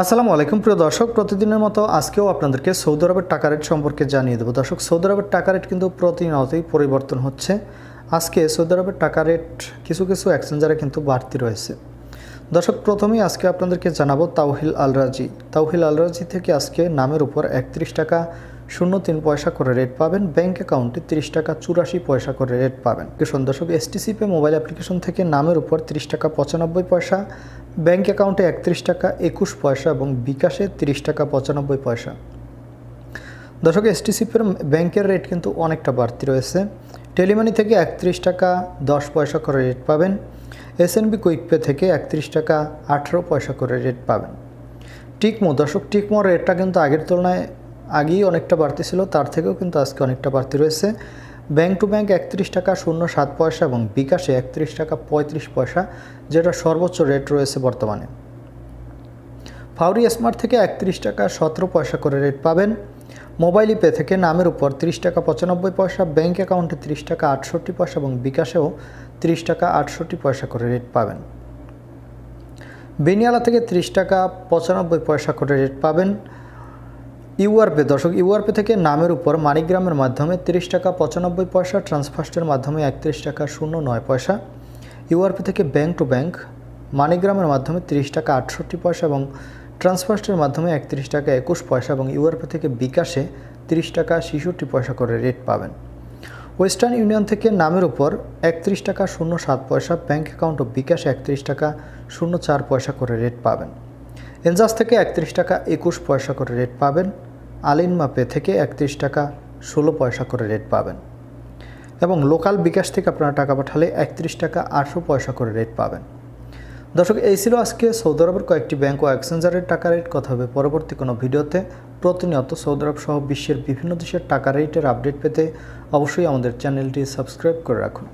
আসসালামু আলাইকুম প্রিয় দর্শক, প্রতিদিনের মতো আজকেও আপনাদেরকে সৌদি আরবের টাকা রেট সম্পর্কে জানিয়ে দেবো। দর্শক, সৌদি আরবের টাকা রেট কিন্তু প্রতিনিয়তই পরিবর্তন হচ্ছে। আজকে সৌদি আরবের টাকা রেট কিছু এক্সচেঞ্জারে কিন্তু বাড়তি রয়েছে। দর্শক, প্রথমেই আজকে আপনাদেরকে জানাবো তাওহিল আল রাজি। তাওহিল আল রাজি থেকে আজকে নামের উপর 31 টাকা 03 পয়সা করে রেট পাবেন। ব্যাঙ্ক অ্যাকাউন্টে 30 টাকা 84 পয়সা করে রেট পাবেন। দর্শক, এসটিসি পে মোবাইল অ্যাপ্লিকেশন থেকে নামের উপর 30 টাকা 95 পয়সা, ব্যাঙ্ক অ্যাকাউন্টে 31 টাকা 21 পয়সা এবং বিকাশে 30 টাকা 95 পয়সা। দর্শক, এসটিসি পের ব্যাংকের রেট কিন্তু অনেকটা বাড়তি রয়েছে। টেলিমানি থেকে 31 টাকা 10 পয়সা করে রেট পাবেন। এসএনবি কুইক পে থেকে 31 টাকা 18 পয়সা করে রেট পাবেন। টিকমো, দর্শক, টিকমোর রেটটা কিন্তু আগের তুলনায় আগেই অনেকটা বাড়তি ছিল, তার থেকেও কিন্তু আজকে অনেকটা বাড়তি রয়েছে। ব্যাংক টু ব্যাংক 31 টাকা 07 পয়সা এবং বিকাশে 31 টাকা 35 পয়সা, যেটা সর্বোচ্চ রেট রয়েছে বর্তমানে। ফাউরি স্মার্ট থেকে 31 টাকা 17 পয়সা করে রেট পাবেন। মোবাইল পে থেকে নামের উপর 30 টাকা 95 পয়সা, ব্যাঙ্ক অ্যাকাউন্টে 30 টাকা 68 পয়সা এবং বিকাশেও 30 টাকা 68 পয়সা করে রেট পাবেন। বেনিয়ালা থেকে 30 টাকা 95 পয়সা করে রেট পাবেন। ইউআরপে, দর্শক, ইউআরপে থেকে নামের উপর মানিগ্রামের মাধ্যমে 30 টাকা 95 পয়সা, ট্রান্সফার্স্টের মাধ্যমে 31 টাকা 09 পয়সা। ইউআরপে থেকে ব্যাংক টু ব্যাংক মানিগ্রামের মাধ্যমে 30 টাকা 68 পয়সা এবং ট্রান্সফার্স্টের মাধ্যমে 31 টাকা 21 পয়সা এবং ইউআরপে থেকে বিকাশে 30 টাকা 66 পয়সা করে রেট পাবেন। ওয়েস্টার্ন ইউনিয়ন থেকে নামের উপর 31 টাকা 07 পয়সা, ব্যাঙ্ক অ্যাকাউন্ট ও বিকাশে 31 টাকা 04 পয়সা করে রেট পাবেন। এনজাস থেকে 31 টাকা 21 পয়সা করে রেট পাবেন। আলিনমা পে থেকে 31 টাকা 16 পয়সা করে রেট পাবেন এবং লোকাল বিকাশ থেকে আপনারা টাকা পাঠালে 31 টাকা 8 পয়সা করে রেট পাবেন। দর্শক, এই ছিল আজকে সৌদি আরবের কয়েকটি ব্যাংক ও এক্সচেঞ্জারের টাকা রেট। কথা হবে পরবর্তী কোনো ভিডিওতে। প্রতিনিয়ত সৌদি আরব সহ বিশ্বের বিভিন্ন দেশের টাকা রেটের আপডেট পেতে অবশ্যই আমাদের চ্যানেলটি সাবস্ক্রাইব করে রাখুন।